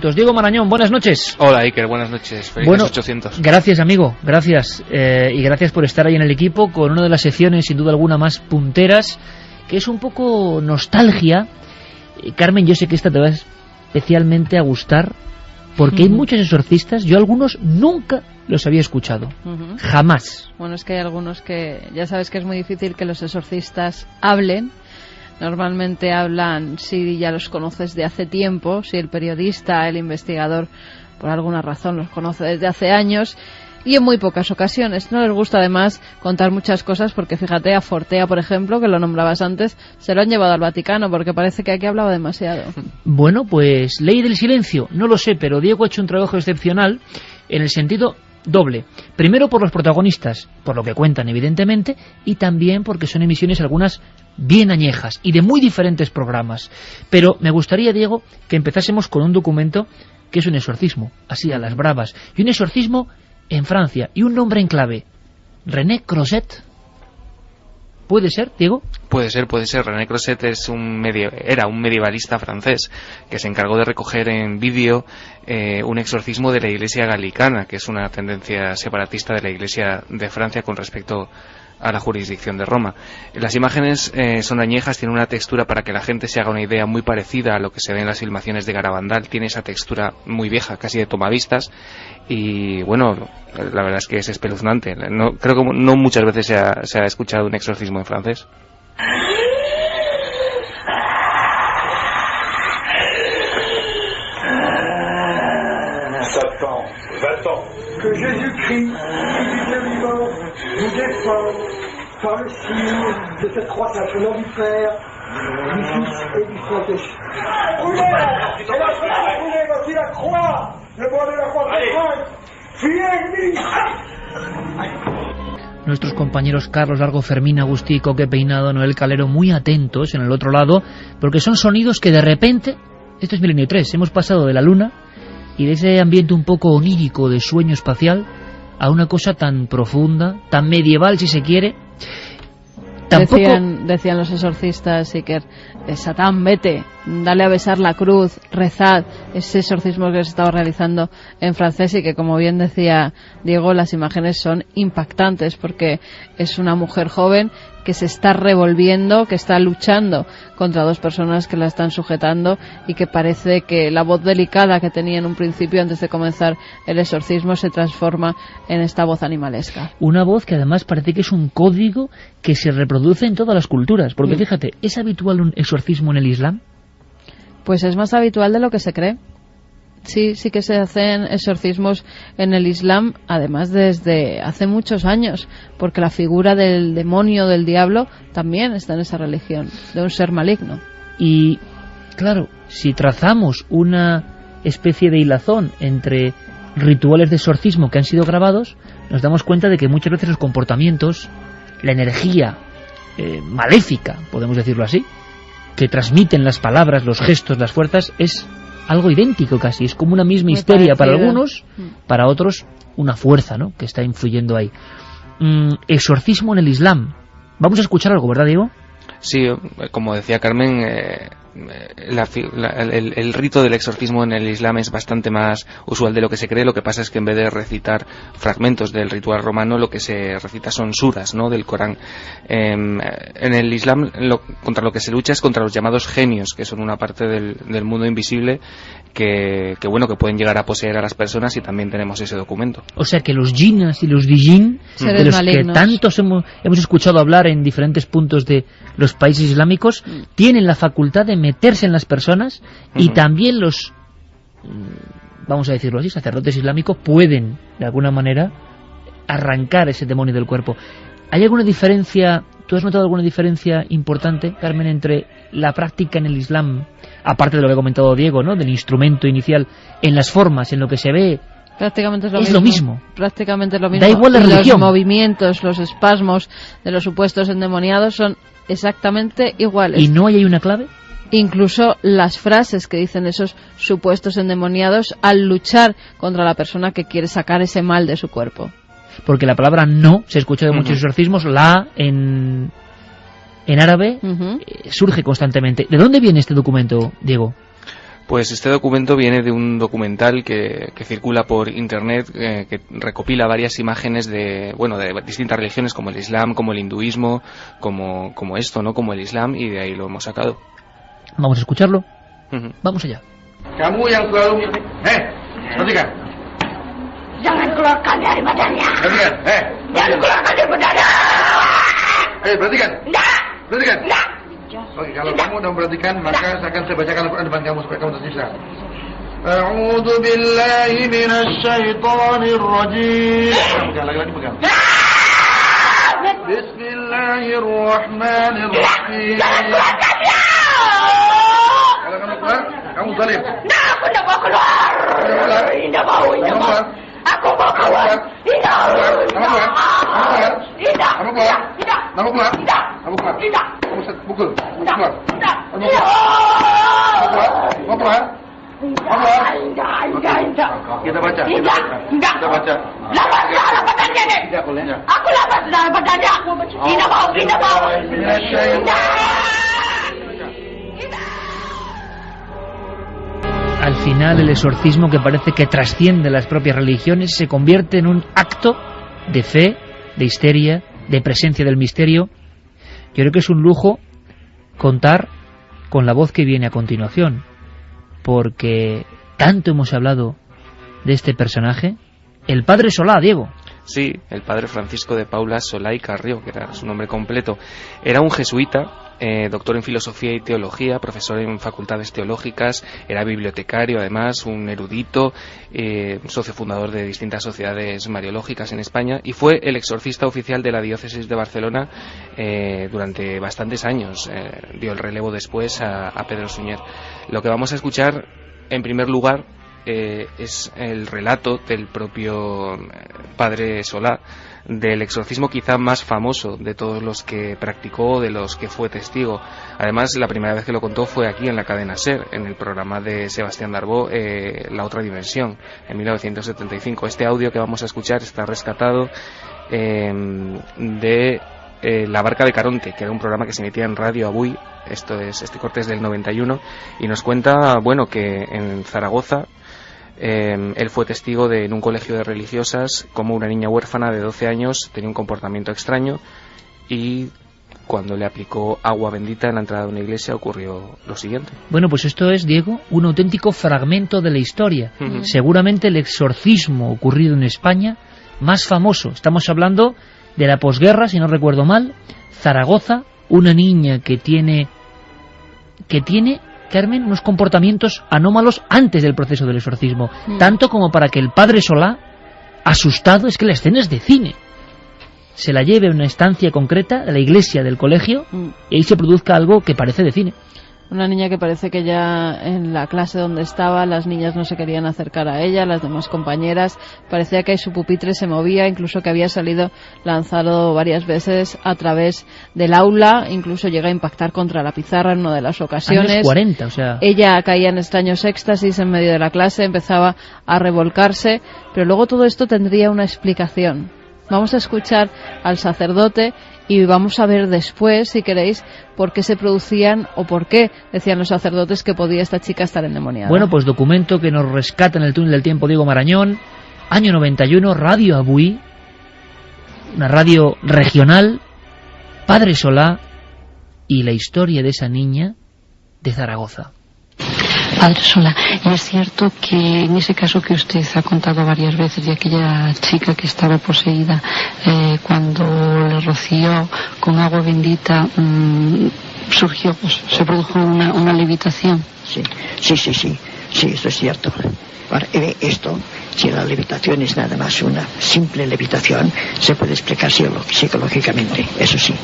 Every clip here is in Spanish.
Diego Marañón, buenas noches. Hola Iker, buenas noches. Felices 800. Gracias amigo, gracias. Y gracias por estar ahí en el equipo con una de las secciones sin duda alguna más punteras, que es un poco nostalgia. Carmen, yo sé que esta te va especialmente a gustar, porque hay muchos exorcistas, yo algunos nunca los había escuchado, jamás. Bueno, es que hay algunos que ya sabes que es muy difícil que los exorcistas hablen. Normalmente hablan si ya los conoces de hace tiempo, si el periodista, el investigador, por alguna razón los conoce desde hace años, y en muy pocas ocasiones. No les gusta además contar muchas cosas porque fíjate, a Fortea, por ejemplo, que lo nombrabas antes, se lo han llevado al Vaticano porque parece que aquí hablaba demasiado. Bueno, pues ley del silencio, no lo sé, pero Diego ha hecho un trabajo excepcional en el sentido doble. Primero por los protagonistas, por lo que cuentan evidentemente, y también porque son emisiones algunas bien añejas y de muy diferentes programas. Pero me gustaría, Diego, que empezásemos con un documento que es un exorcismo, así a las bravas, y un exorcismo en Francia, y un nombre en clave, René Crozet. ¿Puede ser, Diego? Puede ser. René Crozet era un medievalista francés que se encargó de recoger en vídeo un exorcismo de la Iglesia Gallicana, que es una tendencia separatista de la Iglesia de Francia con respecto a la jurisdicción de Roma. Las imágenes son añejas, tienen una textura, para que la gente se haga una idea, muy parecida a lo que se ve en las filmaciones de Garabandal. Tiene esa textura muy vieja, casi de tomavistas, y bueno, la verdad es que es espeluznante. Creo que no muchas veces se ha escuchado un exorcismo en francés. Satan, va-t'en. Que Jésus-Christ, qui vit de mort, nous défende par le signe de cette croix au nom du Père, du Fils et du Saint-Esprit. C'est la croix, voici la croix, le bois de la croix de Fuyez, Nuestros compañeros Carlos Largo, Fermín, Agustí, Coque Peinado, Noel Calero, muy atentos en el otro lado, porque son sonidos que de repente, esto es Milenio 3, hemos pasado de la luna y de ese ambiente un poco onírico de sueño espacial a una cosa tan profunda, tan medieval si se quiere. Tampoco... Decían los exorcistas, Iker, Satán, vete, dale a besar la cruz, rezad. Ese exorcismo que se estaba realizando en francés, y que, como bien decía Diego, las imágenes son impactantes porque es una mujer joven que se está revolviendo, que está luchando contra dos personas que la están sujetando, y que parece que la voz delicada que tenía en un principio antes de comenzar el exorcismo se transforma en esta voz animalesca. Una voz que además parece que es un código que se reproduce en todas las culturas, porque fíjate, ¿es habitual un exorcismo en el Islam? Pues es más habitual de lo que se cree. Sí que se hacen exorcismos en el Islam, además desde hace muchos años, porque la figura del demonio, del diablo, también está en esa religión, de un ser maligno. Y, claro, si trazamos una especie de hilazón entre rituales de exorcismo que han sido grabados, nos damos cuenta de que muchas veces los comportamientos, la energía maléfica, podemos decirlo así, que transmiten las palabras, los gestos, las fuerzas, es algo idéntico casi, es como una misma histeria para algunos, para otros una fuerza, ¿no?, que está influyendo ahí. Exorcismo en el Islam. Vamos a escuchar algo, ¿verdad, Diego? Sí, como decía Carmen, el rito del exorcismo en el Islam es bastante más usual de lo que se cree. Lo que pasa es que en vez de recitar fragmentos del ritual romano, lo que se recita son suras, ¿no?, del Corán. En el Islam contra lo que se lucha es contra los llamados genios, que son una parte del mundo invisible que pueden llegar a poseer a las personas, y también tenemos ese documento. O sea que los jinnas y los dijin, de los malignos que tantos hemos escuchado hablar en diferentes puntos de los países islámicos, tienen la facultad de meterse en las personas, y también los, vamos a decirlo así, sacerdotes islámicos pueden de alguna manera arrancar ese demonio del cuerpo. ¿Hay alguna diferencia, tú has notado alguna diferencia importante, Carmen, entre la práctica en el Islam, aparte de lo que ha comentado Diego, ¿no?, del instrumento inicial, en las formas, en lo que se ve? Prácticamente es lo mismo. Prácticamente es lo mismo. Da igual la religión. Los movimientos, los espasmos de los supuestos endemoniados son exactamente iguales. ¿Y no hay ahí una clave? Incluso las frases que dicen esos supuestos endemoniados al luchar contra la persona que quiere sacar ese mal de su cuerpo. Porque la palabra no se escucha de muchos exorcismos, la en árabe surge constantemente. ¿De dónde viene este documento, Diego? Pues este documento viene de un documental que circula por internet, que recopila varias imágenes de distintas religiones, como el Islam, como el hinduismo, como esto, ¿no? Como el Islam, y de ahí lo hemos sacado. Vamos a escucharlo. Vamos allá. Kamu yang selalu perhatikan. Jangan keluarkan dari badannya. Perhatikan, Jangan keluarkan dari badannya. Perhatikan. Enggak. Perhatikan. Enggak. Oke, kalau kamu udah memperhatikan, maka akan saya bacakan Al-Quran depan kamu supaya kamu tersisa. A'udzu billahi minasy syaithanir rajim. Pegang lagi pegang. Bismillahirrahmanirrahim. Kalau kamu keluar, kamu zalim. Nah, aku tidak mau keluar. Tidak mau. Aku mau keluar. Tidak. Kamu keluar. Tidak. Kamu keluar. Tidak. Kamu keluar. Tidak. Kamu keluar. Tidak. Kamu pukul. Kamu keluar. Tidak. Kamu keluar. Kamu keluar. Tidak. Kita baca. Tidak. Kita baca. Lapas darah badannya nih. Tidak boleh. Aku lapas darah badannya. Tidak mau. Tidak mau. Al final, el exorcismo, que parece que trasciende las propias religiones, se convierte en un acto de fe, de histeria, de presencia del misterio. Yo creo que es un lujo contar con la voz que viene a continuación, porque tanto hemos hablado de este personaje, el padre Solá, Diego. Sí, el padre Francisco de Paula Solá y Carrió, que era su nombre completo. Era un jesuita, doctor en filosofía y teología, profesor en facultades teológicas, era bibliotecario además, un erudito, socio fundador de distintas sociedades mariológicas en España, y fue el exorcista oficial de la diócesis de Barcelona durante bastantes años. Dio el relevo después a Pedro Suñer. Lo que vamos a escuchar, en primer lugar, es el relato del propio padre Solá, del exorcismo quizá más famoso de todos los que practicó, de los que fue testigo. Además, la primera vez que lo contó fue aquí en la cadena SER, en el programa de Sebastián Darbó, La Otra Dimensión, en 1975. Este audio que vamos a escuchar está rescatado de La Barca de Caronte, que era un programa que se emitía en Radio Avui. Este corte es del 91, y nos cuenta, que en Zaragoza él fue testigo en un colegio de religiosas como una niña huérfana de 12 años tenía un comportamiento extraño, y cuando le aplicó agua bendita en la entrada de una iglesia ocurrió lo siguiente. Bueno, pues esto es, Diego, un auténtico fragmento de la historia. Seguramente el exorcismo ocurrido en España más famoso. Estamos hablando de la posguerra, si no recuerdo mal, Zaragoza, una niña que tiene, Carmen, unos comportamientos anómalos antes del proceso del exorcismo, tanto como para que el padre Solá, asustado, es que la escena es de cine, se la lleve a una estancia concreta de la iglesia del colegio y ahí se produzca algo que parece de cine. Una niña que parece que ya en la clase donde estaba las niñas no se querían acercar a ella, las demás compañeras, parecía que su pupitre se movía, incluso que había salido lanzado varias veces a través del aula, incluso llega a impactar contra la pizarra en una de las ocasiones. Años 40, o sea... Ella caía en extraños éxtasis en medio de la clase, empezaba a revolcarse, pero luego todo esto tendría una explicación. Vamos a escuchar al sacerdote y vamos a ver después, si queréis, por qué se producían o por qué decían los sacerdotes que podía esta chica estar endemoniada. Bueno, pues documento que nos rescata en el túnel del tiempo Diego Marañón, año 91, Radio Avui, una radio regional, Padre Solá y la historia de esa niña de Zaragoza. Padre Solá, es cierto que en ese caso que usted ha contado varias veces de aquella chica que estaba poseída, cuando le roció con agua bendita, surgió, pues, se produjo una levitación. Sí, eso es cierto. Ahora, esto, si la levitación es nada más una simple levitación, se puede explicar psicológicamente, eso sí.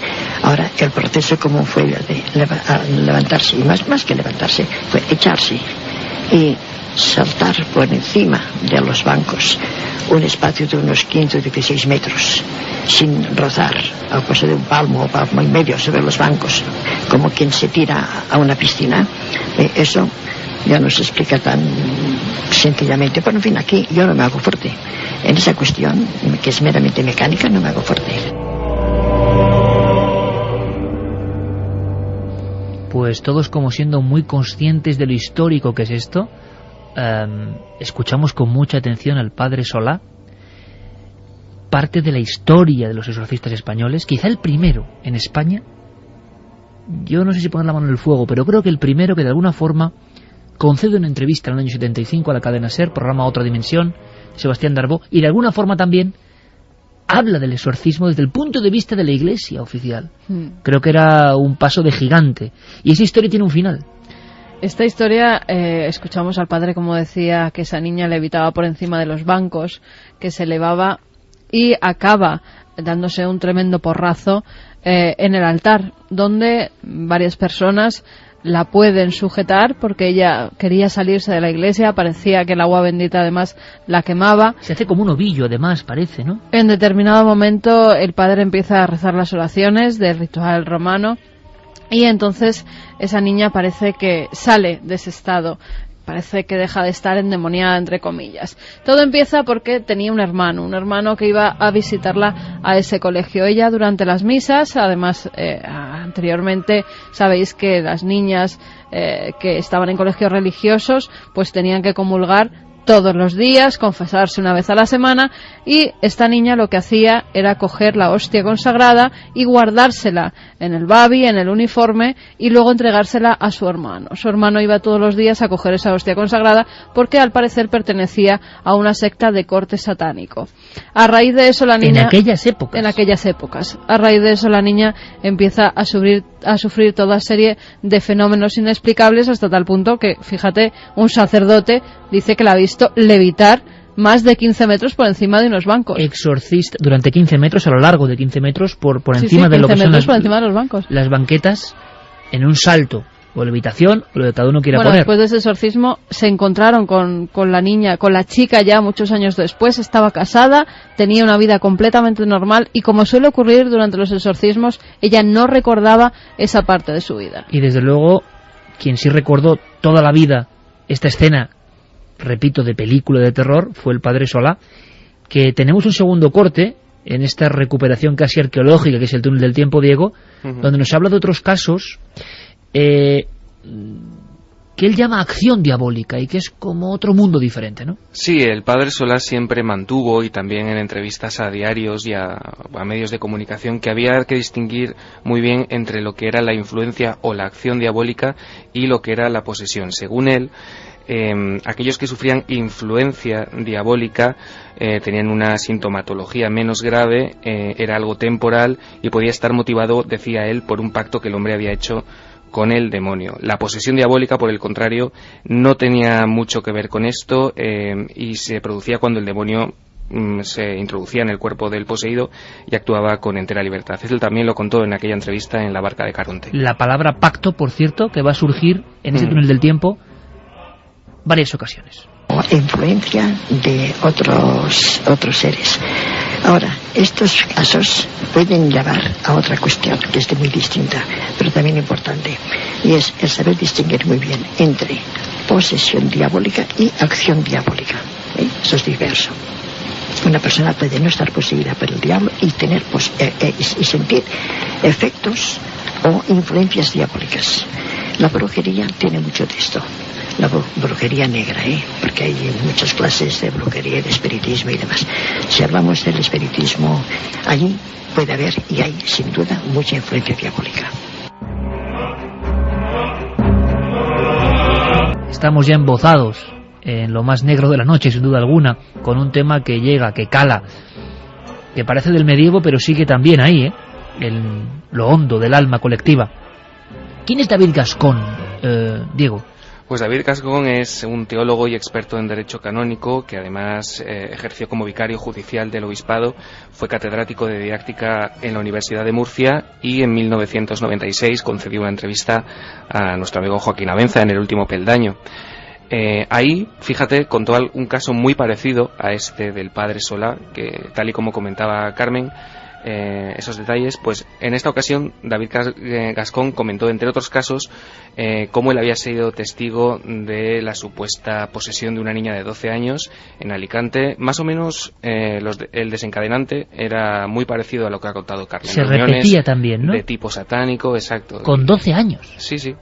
Ahora, el proceso común fue el de levantarse, y más que levantarse, fue echarse y saltar por encima de los bancos, un espacio de unos 15 o 16 metros, sin rozar, a cosa de un palmo o palmo y medio sobre los bancos, como quien se tira a una piscina. Eso ya no se explica tan sencillamente, pero en fin, aquí yo no me hago fuerte. En esa cuestión, que es meramente mecánica, no me hago fuerte. pues todos como siendo muy conscientes de lo histórico que es esto, escuchamos con mucha atención al padre Solá, parte de la historia de los exorcistas españoles, quizá el primero en España. Yo no sé si poner la mano en el fuego, pero creo que el primero que de alguna forma concede una entrevista en el año 75 a la cadena SER, programa Otra Dimensión, Sebastián Darbó, y de alguna forma también habla del exorcismo desde el punto de vista de la Iglesia oficial. Creo que era un paso de gigante. Y esa historia tiene un final. Esta historia, escuchamos al padre como decía que esa niña levitaba por encima de los bancos, que se elevaba y acaba dándose un tremendo porrazo en el altar, donde varias personas la pueden sujetar porque ella quería salirse de la iglesia, parecía que el agua bendita además la quemaba. Se hace como un ovillo además, parece, ¿no? En determinado momento el padre empieza a rezar las oraciones del ritual romano y entonces esa niña parece que sale de ese estado. Parece que deja de estar endemoniada, entre comillas. Todo empieza porque tenía un hermano que iba a visitarla a ese colegio. Ella durante las misas, además anteriormente sabéis que las niñas que estaban en colegios religiosos pues tenían que comulgar todos los días, confesarse una vez a la semana, y esta niña lo que hacía era coger la hostia consagrada y guardársela en el babi, en el uniforme, y luego entregársela a su hermano. Su hermano iba todos los días a coger esa hostia consagrada porque al parecer pertenecía a una secta de corte satánico. A raíz de eso la niña... En aquellas épocas. A raíz de eso la niña empieza a sufrir toda serie de fenómenos inexplicables hasta tal punto que, fíjate, un sacerdote dice que la ha visto levitar más de 15 metros por encima de unos bancos. Exorcista durante 15 metros, a lo largo de 15 metros, por encima de lo que son por encima de los bancos. Las banquetas, en un salto o levitación, lo que cada uno quiera poner. Después de ese exorcismo se encontraron con la niña, con la chica ya muchos años después, estaba casada, tenía una vida completamente normal y, como suele ocurrir durante los exorcismos, ella no recordaba esa parte de su vida. Y desde luego, quien sí recordó toda la vida esta escena, repito, de película de terror, fue el padre Solá, que tenemos un segundo corte en esta recuperación casi arqueológica que es el túnel del tiempo, Diego, donde nos habla de otros casos que él llama acción diabólica y que es como otro mundo diferente, ¿no? Sí, el padre Solá siempre mantuvo, y también en entrevistas a diarios y a medios de comunicación, que había que distinguir muy bien entre lo que era la influencia o la acción diabólica y lo que era la posesión. Según él, aquellos que sufrían influencia diabólica tenían una sintomatología menos grave, era algo temporal y podía estar motivado, decía él, por un pacto que el hombre había hecho con el demonio. La posesión diabólica, por el contrario, no tenía mucho que ver con esto y se producía cuando el demonio se introducía en el cuerpo del poseído y actuaba con entera libertad. Él también lo contó en aquella entrevista en la Barca de Caronte. La palabra pacto, por cierto, que va a surgir en ese túnel del tiempo varias ocasiones. Influencia de otros seres. Ahora, estos casos pueden llevar a otra cuestión que es muy distinta, pero también importante, y es el saber distinguir muy bien entre posesión diabólica y acción diabólica. Eso es diverso. Una persona puede no estar poseída por el diablo y tener y sentir efectos o influencias diabólicas. La brujería tiene mucho de esto. La brujería negra, porque hay muchas clases de brujería, de espiritismo y demás. Si hablamos del espiritismo, allí puede haber, y hay sin duda, mucha influencia diabólica. Estamos ya embozados en lo más negro de la noche, sin duda alguna, con un tema que llega, que cala, que parece del medievo, pero sigue también ahí, en lo hondo del alma colectiva. ¿Quién es David Gascón, Diego? Pues David Gascón es un teólogo y experto en derecho canónico que además ejerció como vicario judicial del obispado, fue catedrático de didáctica en la Universidad de Murcia y en 1996 concedió una entrevista a nuestro amigo Joaquín Abenza en El último peldaño. Ahí, fíjate, contó un caso muy parecido a este del padre Solá, que tal y como comentaba Carmen, esos detalles, pues en esta ocasión David Gascón comentó, entre otros casos, cómo él había sido testigo de la supuesta posesión de una niña de 12 años en Alicante. Más o menos el desencadenante era muy parecido a lo que ha contado Carmen. Se repetía también, ¿no? De tipo satánico, exacto. Con 12 años. Sí, sí.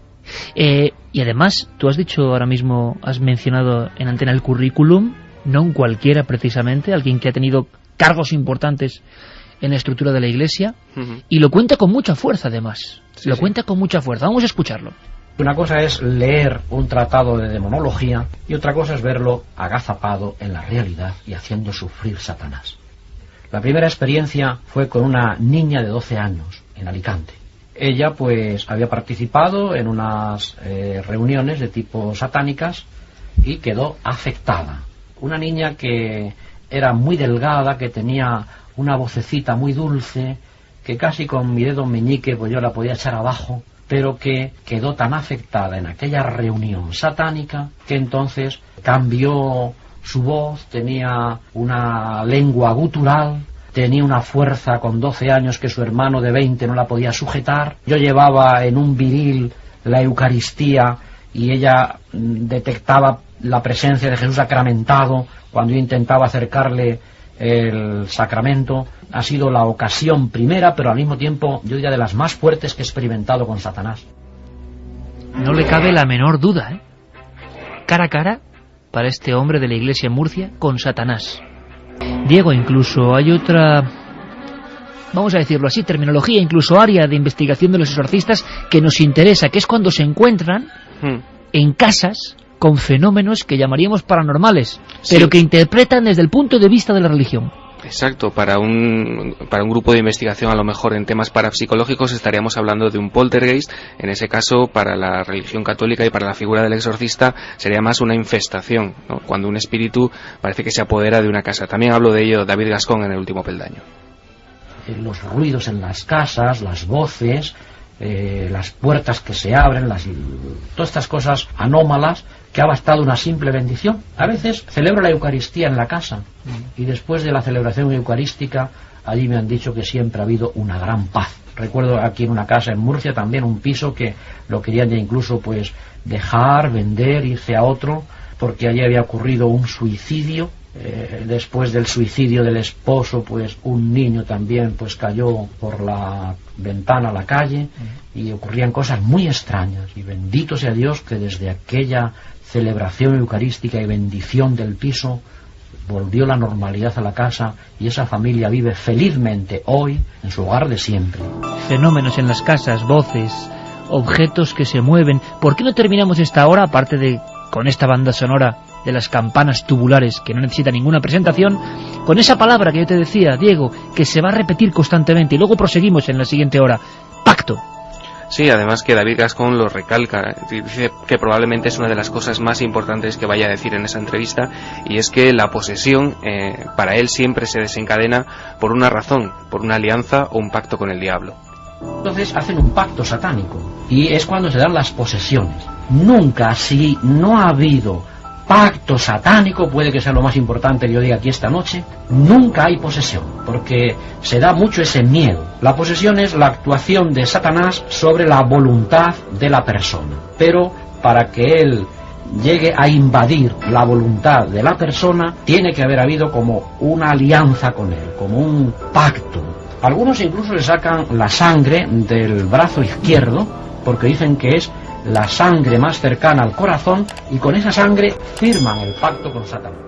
Y además, tú has dicho ahora mismo, has mencionado en antena el currículum, no un cualquiera precisamente, alguien que ha tenido cargos importantes en la estructura de la Iglesia, y lo cuenta con mucha fuerza además, cuenta con mucha fuerza. Vamos a escucharlo. Una cosa es leer un tratado de demonología y otra cosa es verlo agazapado en la realidad y haciendo sufrir Satanás. La primera experiencia fue con una niña de 12 años en Alicante. Ella pues había participado en unas reuniones de tipo satánicas y quedó afectada. Una niña que era muy delgada, que tenía una vocecita muy dulce, que casi con mi dedo meñique pues yo la podía echar abajo, pero que quedó tan afectada en aquella reunión satánica que entonces cambió su voz, tenía una lengua gutural, tenía una fuerza con 12 años que su hermano de 20 no la podía sujetar. Yo llevaba en un viril la Eucaristía y ella detectaba la presencia de Jesús sacramentado cuando yo intentaba acercarle el sacramento. Ha sido la ocasión primera, pero al mismo tiempo yo diría de las más fuertes que he experimentado con Satanás. No le cabe la menor duda, ¿eh? Cara a cara para este hombre de la Iglesia en Murcia con Satanás. Diego, incluso hay otra, vamos a decirlo así, terminología, incluso área de investigación de los exorcistas que nos interesa, que es cuando se encuentran en casas con fenómenos que llamaríamos paranormales, pero que interpretan desde el punto de vista de la religión. Exacto, para un grupo de investigación, a lo mejor en temas parapsicológicos, estaríamos hablando de un poltergeist. En ese caso, para la religión católica y para la figura del exorcista, sería más una infestación, ¿no? Cuando un espíritu parece que se apodera de una casa. También hablo de ello David Gascón en El último peldaño. Los ruidos en las casas, las voces, las puertas que se abren, todas estas cosas anómalas, que ha bastado una simple bendición. A veces celebro la Eucaristía en la casa y después de la celebración eucarística allí me han dicho que siempre ha habido una gran paz. Recuerdo aquí en una casa en Murcia también un piso que lo querían ya incluso pues dejar, vender, irse a otro, porque allí había ocurrido un suicidio. Después del suicidio del esposo, pues un niño también pues cayó por la ventana a la calle y ocurrían cosas muy extrañas. Y bendito sea Dios que desde aquella celebración eucarística y bendición del piso volvió la normalidad a la casa y esa familia vive felizmente hoy en su hogar de siempre. Fenómenos en las casas, voces, objetos que se mueven. ¿Por qué no terminamos esta hora, aparte de con esta banda sonora de las campanas tubulares que no necesita ninguna presentación, con esa palabra que yo te decía, Diego, que se va a repetir constantemente, y luego proseguimos en la siguiente hora? Pacto. Sí, además que David Gascón lo recalca, dice que probablemente es una de las cosas más importantes que vaya a decir en esa entrevista, y es que la posesión para él siempre se desencadena por una razón, por una alianza o un pacto con el diablo. Entonces hacen un pacto satánico y es cuando se dan las posesiones. Nunca, si no ha habido pacto satánico, puede que sea lo más importante que yo diga aquí esta noche, nunca hay posesión, porque se da mucho ese miedo. La posesión es la actuación de Satanás sobre la voluntad de la persona, pero para que él llegue a invadir la voluntad de la persona, tiene que haber habido como una alianza con él, como un pacto. Algunos incluso le sacan la sangre del brazo izquierdo, porque dicen que es la sangre más cercana al corazón, y con esa sangre firman el pacto con Satanás.